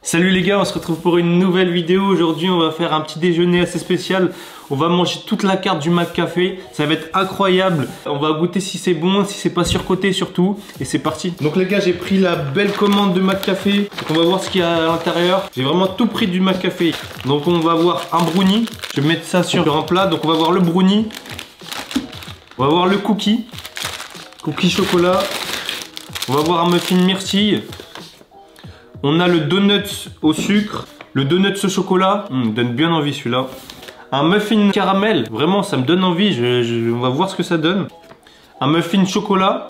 Salut les gars, on se retrouve pour une nouvelle vidéo. Aujourd'hui on va faire un petit déjeuner assez spécial. On va manger toute la carte du McCafé. Ça va être incroyable. On va goûter si c'est bon, si c'est pas surcoté surtout. Et c'est parti. Donc les gars, j'ai pris la belle commande de McCafé. Donc on va voir ce qu'il y a à l'intérieur. J'ai vraiment tout pris du McCafé. Donc on va voir un brownie. Je vais mettre ça sur un plat. Donc on va voir le brownie. On va voir le cookie. Cookie chocolat. On va voir un muffin myrtille. On a le donut au sucre, le donut au chocolat, donne bien envie celui-là. Un muffin caramel, vraiment ça me donne envie, on va voir ce que ça donne. Un muffin chocolat.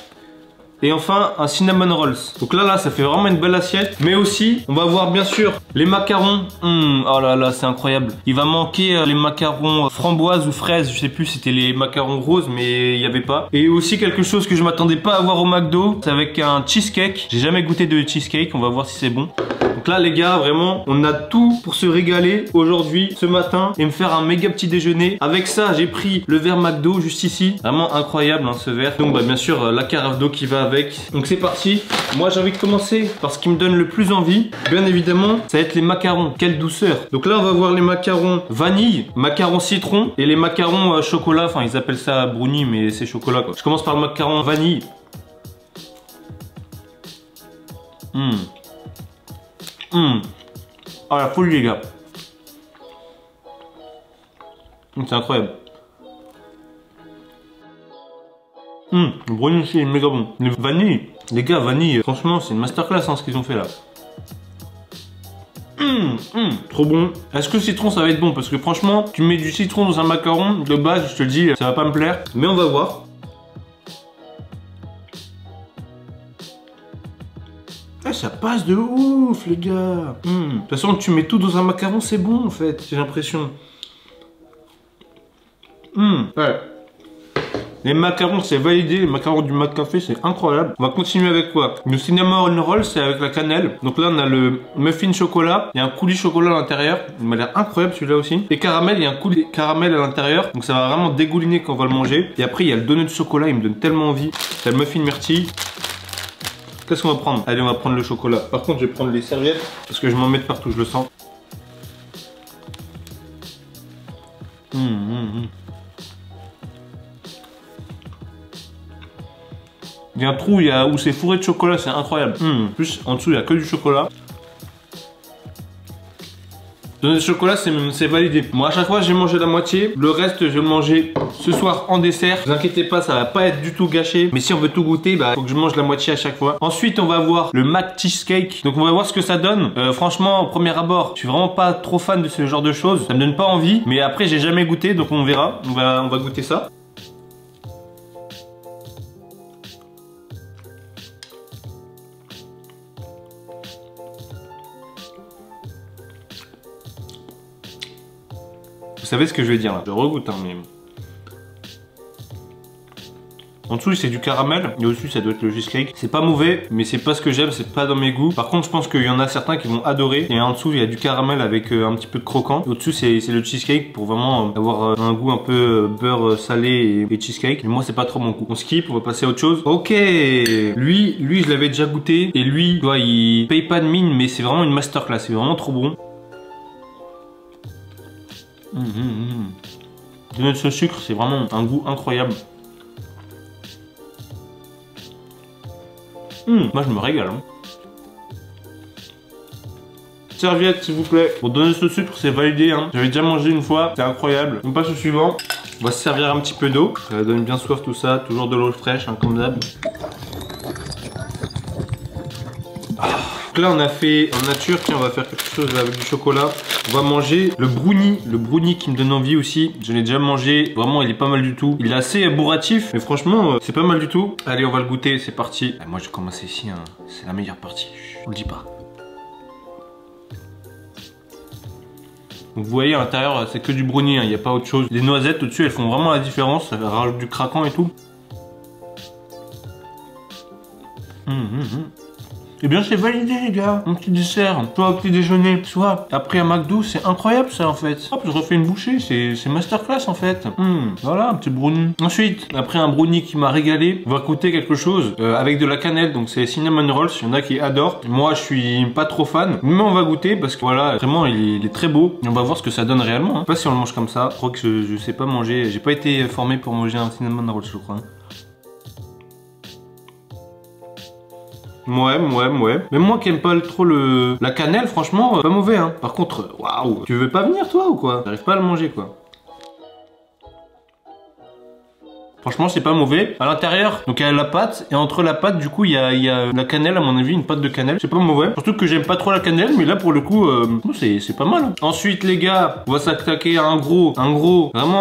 Et enfin un cinnamon rolls. Donc là ça fait vraiment une belle assiette. Mais aussi on va voir bien sûr les macarons. Oh là là, c'est incroyable. Il va manquer les macarons framboises ou fraises. Je sais plus, c'était les macarons roses, mais il n'y avait pas. Et aussi quelque chose que je m'attendais pas à voir au McDo, c'est avec un cheesecake. J'ai jamais goûté de cheesecake, on va voir si c'est bon. Donc là les gars, vraiment on a tout pour se régaler aujourd'hui, ce matin, et me faire un méga petit déjeuner. Avec ça j'ai pris le verre McDo juste ici. Vraiment incroyable ce verre. Donc bah, bien sûr la carafe d'eau qui va avec. Donc c'est parti. Moi j'ai envie de commencer par ce qui me donne le plus envie. Bien évidemment ça va être les macarons. Quelle douceur. Donc là on va voir les macarons vanille, macarons citron et les macarons chocolat. Enfin ils appellent ça brownie mais c'est chocolat quoi. Je commence par le macaron vanille. Ah la folie les gars. C'est incroyable. Le brownie aussi est méga bon. Le vanille, les gars, vanille, franchement c'est une masterclass ce qu'ils ont fait là. Trop bon. Est-ce que le citron ça va être bon? Parce que franchement, tu mets du citron dans un macaron, de base je te le dis, ça va pas me plaire. Mais on va voir. Ah, ça passe de ouf les gars. De toute façon tu mets tout dans un macaron, c'est bon en fait, j'ai l'impression. Ouais. Les macarons c'est validé, les macarons du McCafé c'est incroyable. On va continuer avec quoi? Le cinnamon roll c'est avec la cannelle. Donc là on a le muffin chocolat, il y a un coulis chocolat à l'intérieur. Il m'a l'air incroyable celui-là aussi. Et caramel, il y a un coulis caramel à l'intérieur. Donc ça va vraiment dégouliner quand on va le manger. Et après il y a le donut de chocolat, il me donne tellement envie. Il y a le muffin myrtille. Qu'est-ce qu'on va prendre? Allez, on va prendre le chocolat. Par contre je vais prendre les serviettes parce que je m'en mets partout, je le sens. Il y a un trou où c'est fourré de chocolat, c'est incroyable. En plus, en dessous, il n'y a que du chocolat. Donner de chocolat, c'est validé. Moi, à chaque fois, j'ai mangé la moitié. Le reste, je vais le manger ce soir en dessert. Ne vous inquiétez pas, ça va pas être du tout gâché. Mais si on veut tout goûter, bah, faut que je mange la moitié à chaque fois. Ensuite, on va voir le Mac Cheesecake. Donc, on va voir ce que ça donne. Franchement, au premier abord, je suis vraiment pas trop fan de ce genre de choses. Ça me donne pas envie. Mais après, j'ai jamais goûté, donc on verra. On va goûter ça. Vous savez ce que je vais dire là? Je regoute mais... En dessous c'est du caramel et au-dessus ça doit être le cheesecake. C'est pas mauvais mais c'est pas ce que j'aime, c'est pas dans mes goûts. Par contre je pense qu'il y en a certains qui vont adorer. Et en dessous il y a du caramel avec un petit peu de croquant. Au-dessus c'est le cheesecake pour vraiment avoir un goût un peu beurre salé et cheesecake. Mais moi c'est pas trop mon goût. On skip, on va passer à autre chose. Ok, lui je l'avais déjà goûté. Et lui, tu vois, il paye pas de mine mais c'est vraiment une masterclass. C'est vraiment trop bon. Donut au sucre, c'est vraiment un goût incroyable. Moi je me régale. Serviette s'il vous plaît. Pour donner ce sucre, c'est validé. J'avais déjà mangé une fois, c'est incroyable. On passe au suivant. On va se servir un petit peu d'eau. Ça donne bien soif tout ça. Toujours de l'eau fraîche, comme d'hab. Là on a fait en nature, tiens on va faire quelque chose avec du chocolat. On va manger le brownie qui me donne envie aussi. Je l'ai déjà mangé, vraiment il est pas mal du tout. Il est assez bourratif, mais franchement c'est pas mal du tout. Allez on va le goûter, c'est parti. Moi je commence ici, c'est la meilleure partie, je vous le dis pas. Donc vous voyez à l'intérieur c'est que du brownie, il n'y a pas autre chose. Les noisettes au-dessus elles font vraiment la différence, ça rajoute du craquant et tout. Eh bien c'est validé les gars, un petit dessert, soit au petit déjeuner, soit après un McDo, c'est incroyable ça en fait. Hop, je refais une bouchée, c'est masterclass en fait. Voilà, un petit brownie. Ensuite, après un brownie qui m'a régalé, on va goûter quelque chose avec de la cannelle, donc c'est cinnamon rolls, il y en a qui adorent. Moi je suis pas trop fan, mais on va goûter parce que voilà, vraiment il est très beau. Et on va voir ce que ça donne réellement. Je sais pas si on le mange comme ça, je crois que je sais pas manger, j'ai pas été formé pour manger un cinnamon roll je crois. Ouais. Même moi qui aime pas trop la cannelle, franchement, pas mauvais, hein. Par contre, waouh, tu veux pas venir toi ou quoi? J'arrive pas à le manger, quoi. Franchement, c'est pas mauvais. À l'intérieur, donc il y a la pâte. Et entre la pâte, du coup, il y a la cannelle, à mon avis, une pâte de cannelle. C'est pas mauvais. Surtout que j'aime pas trop la cannelle, mais là, pour le coup, c'est pas mal. Hein. Ensuite, les gars, on va s'attaquer à vraiment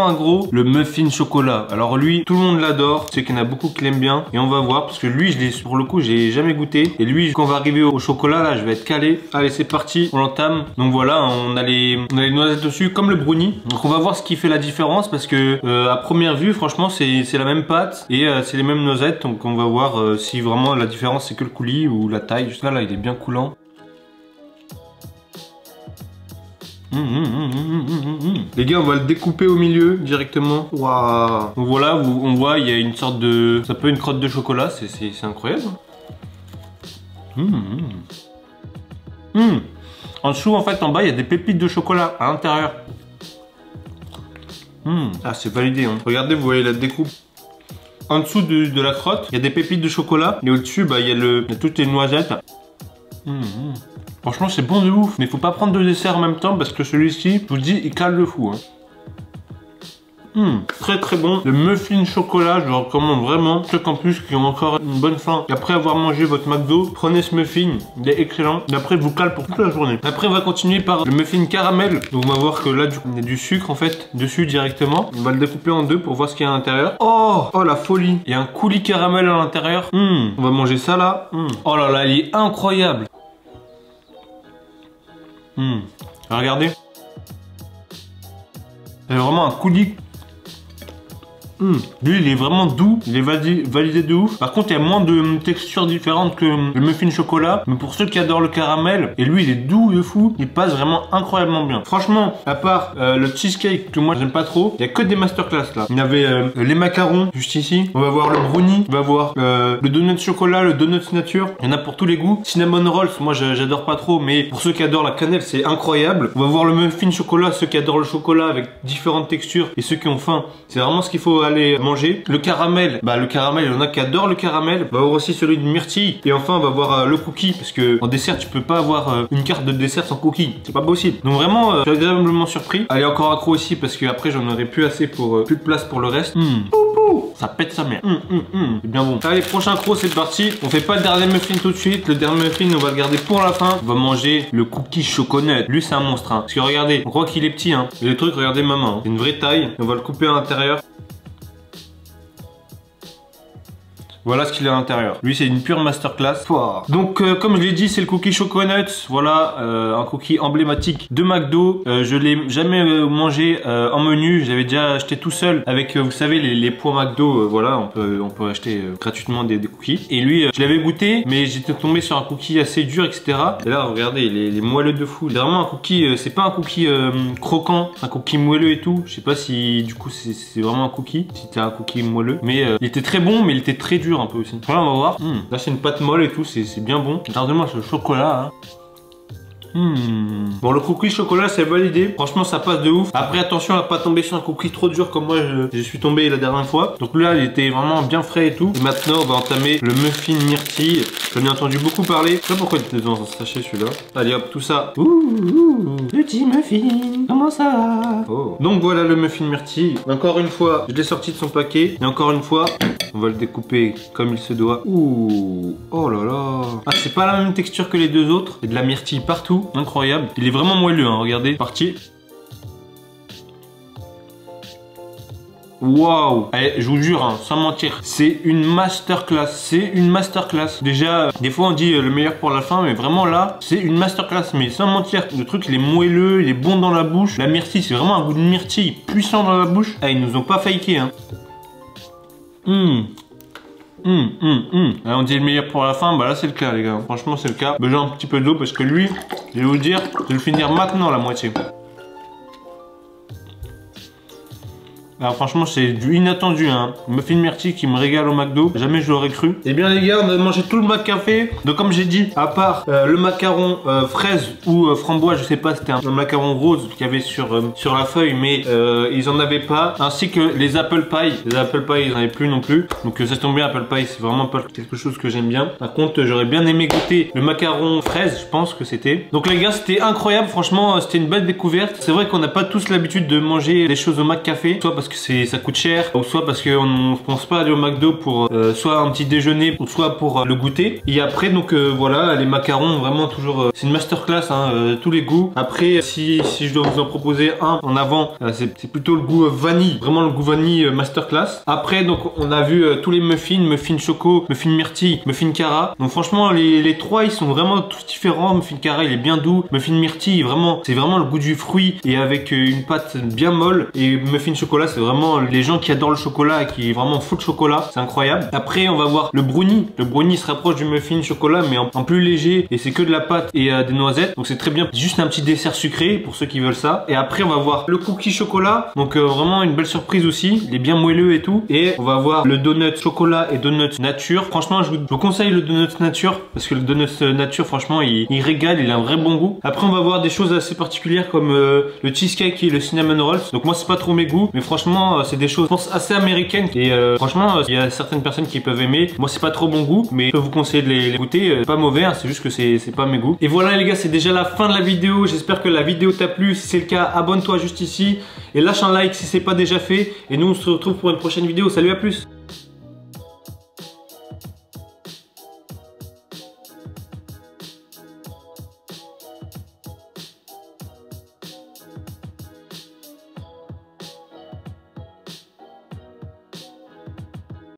un gros, le muffin chocolat. Alors lui, tout le monde l'adore. C'est qu'il y en a beaucoup qui l'aiment bien. Et on va voir, parce que lui, pour le coup, j'ai jamais goûté. Et lui, quand on va arriver au chocolat, là, je vais être calé. Allez, c'est parti, on l'entame. Donc voilà, on a les noisettes dessus, comme le brownie. Donc on va voir ce qui fait la différence, parce que à première vue, franchement, c'est la même pâte et c'est les mêmes noisettes, donc on va voir si vraiment la différence c'est que le coulis ou la taille. Juste là, il est bien coulant. Les gars, on va le découper au milieu directement. Waouh. Donc voilà, on voit, il y a une sorte de... Ça peut être une crotte de chocolat, c'est incroyable. En dessous, en fait, en bas, il y a des pépites de chocolat à l'intérieur. Ah, c'est validé, hein. Regardez, vous voyez la découpe. En dessous de la crotte, il y a des pépites de chocolat. Et au-dessus, bah, il y a toutes les noisettes. Franchement, c'est bon de ouf. Mais faut pas prendre de dessert en même temps parce que celui-ci, je vous le dis, il cale le fou. Hein. Très très bon. Le muffin chocolat, je le recommande vraiment. Ceux qu'en plus qui ont encore une bonne faim. Et après avoir mangé votre McDo, prenez ce muffin. Il est excellent. Et après, il vous cale pour toute la journée. Après, on va continuer par le muffin caramel. Donc, on va voir que là, du coup, il y a du sucre en fait dessus directement. On va le découper en deux pour voir ce qu'il y a à l'intérieur. Oh la folie. Il y a un coulis caramel à l'intérieur. On va manger ça là. Oh là là, il est incroyable. Regardez. C'est vraiment un coulis. Lui il est vraiment doux, il est validé de ouf. Par contre il y a moins de textures différentes que le muffin chocolat. Mais pour ceux qui adorent le caramel, et lui il est doux de fou, il passe vraiment incroyablement bien. Franchement, à part le cheesecake que moi j'aime pas trop, il y a que des masterclass là. Il y avait les macarons juste ici. On va voir le brownie, on va voir le donut chocolat, le donut nature. Il y en a pour tous les goûts. Cinnamon rolls, moi j'adore pas trop, mais pour ceux qui adorent la cannelle c'est incroyable. On va voir le muffin chocolat, ceux qui adorent le chocolat avec différentes textures et ceux qui ont faim. C'est vraiment ce qu'il faut aller manger. Le caramel, il y en a qui adorent le caramel. On va voir aussi celui de myrtille. Et enfin on va voir le cookie, parce que en dessert tu peux pas avoir une carte de dessert sans cookie, c'est pas possible. Donc vraiment je suis agréablement surpris. Allez, encore accro aussi parce que après j'en aurai plus assez pour plus de place pour le reste. Ça pète sa mère. C'est bien bon. Allez, prochain croc, c'est parti. On fait pas le dernier muffin tout de suite. Le dernier muffin on va le garder pour la fin. On va manger le cookie chocolat. Lui c'est un monstre hein. Parce que regardez, on croit qu'il est petit hein. Et le truc, regardez ma main, c'est une vraie taille. On va le couper à l'intérieur. Voilà ce qu'il a à l'intérieur. Lui, c'est une pure masterclass. Donc, comme je l'ai dit, c'est le cookie chocolat. Voilà, un cookie emblématique de McDo. Je l'ai jamais mangé en menu. Je l'avais déjà acheté tout seul avec, vous savez, les pois McDo. Voilà, on peut acheter gratuitement des cookies. Et lui, je l'avais goûté, mais j'étais tombé sur un cookie assez dur, etc. Et là, regardez, il est moelleux de fou. C'est vraiment un cookie, c'est pas un cookie croquant, un cookie moelleux et tout. Je sais pas si, du coup, c'est vraiment un cookie. Si c'est un cookie moelleux. Mais il était très bon, mais il était très dur un peu aussi. Voilà, on va voir. Là c'est une pâte molle et tout, c'est bien bon. Regardez-moi ce chocolat hein. Bon, le cookie chocolat c'est validé. Franchement ça passe de ouf. Après attention à pas tomber sur un cookie trop dur comme moi je suis tombé la dernière fois. Donc là il était vraiment bien frais et tout. Et maintenant on va entamer le muffin myrtille. J'en ai entendu beaucoup parler. Je sais pas pourquoi il était dans un sachet celui-là. Allez hop, tout ça. Petit muffin, comment ça va? Donc voilà le muffin myrtille. Encore une fois, je l'ai sorti de son paquet. Et encore une fois, on va le découper comme il se doit. Oh là là. Ah, c'est pas la même texture que les deux autres. Il y a de la myrtille partout. Incroyable. Il est vraiment moelleux, hein. Regardez. Parti. Waouh. Allez, je vous jure, hein, sans mentir, c'est une masterclass. C'est une masterclass. Déjà, des fois on dit le meilleur pour la fin, mais vraiment là, c'est une masterclass. Mais sans mentir, le truc il est moelleux, il est bon dans la bouche. La myrtille, c'est vraiment un goût de myrtille puissant dans la bouche. Ah, ils nous ont pas faké, hein. On dit le meilleur pour la fin, bah là c'est le cas les gars. Franchement c'est le cas. Besoin un petit peu d'eau parce que lui, je vais vous dire, je vais le finir maintenant la moitié. Alors franchement c'est du inattendu hein. Muffin myrtille qui me régale au McDo. Jamais je l'aurais cru. Et bien les gars, on a mangé tout le McCafé. Donc comme j'ai dit, à part le macaron fraise ou framboise, je sais pas, c'était un macaron rose qu'il y avait sur la feuille, mais ils en avaient pas. Ainsi que les apple pie. Les apple pie ils en avaient plus non plus. Donc ça tombe bien, apple pie c'est vraiment pas quelque chose que j'aime bien. Par contre j'aurais bien aimé goûter le macaron fraise, je pense que c'était. Donc les gars c'était incroyable, franchement c'était une belle découverte. C'est vrai qu'on n'a pas tous l'habitude de manger des choses au McCafé, soit parce que ça coûte cher, ou soit parce qu'on ne pense pas aller au McDo pour soit un petit déjeuner, ou soit pour le goûter. Et après donc voilà, les macarons vraiment toujours, c'est une masterclass hein, tous les goûts. Après si je dois vous en proposer un en avant, c'est plutôt le goût vanille, vraiment le goût vanille masterclass. Après donc on a vu tous les muffins choco, muffin myrtille, muffin cara. Donc franchement les trois ils sont vraiment tous différents. Muffin cara il est bien doux, muffin myrtille vraiment c'est vraiment le goût du fruit et avec une pâte bien molle, et muffin chocolat c'est vraiment les gens qui adorent le chocolat et qui vraiment font de chocolat, c'est incroyable. Après on va voir le brownie. Le brownie se rapproche du muffin chocolat mais en plus léger, et c'est que de la pâte et des noisettes, donc c'est très bien, juste un petit dessert sucré pour ceux qui veulent ça. Et après on va voir le cookie chocolat, donc vraiment une belle surprise aussi, il est bien moelleux et tout. Et on va voir le donut chocolat et donut nature. Franchement je vous conseille le donut nature parce que le donut nature franchement il régale, il a un vrai bon goût. Après on va voir des choses assez particulières comme le cheesecake et le cinnamon rolls. Donc moi c'est pas trop mes goûts, mais franchement c'est des choses je pense assez américaines, et franchement il y a certaines personnes qui peuvent aimer. Moi c'est pas trop bon goût, mais je peux vous conseiller de les goûter. Pas mauvais hein, c'est juste que c'est pas mes goûts. Et voilà les gars, c'est déjà la fin de la vidéo. J'espère que la vidéo t'a plu. Si c'est le cas, abonne-toi juste ici et lâche un like si c'est pas déjà fait. Et nous on se retrouve pour une prochaine vidéo. Salut, à plus.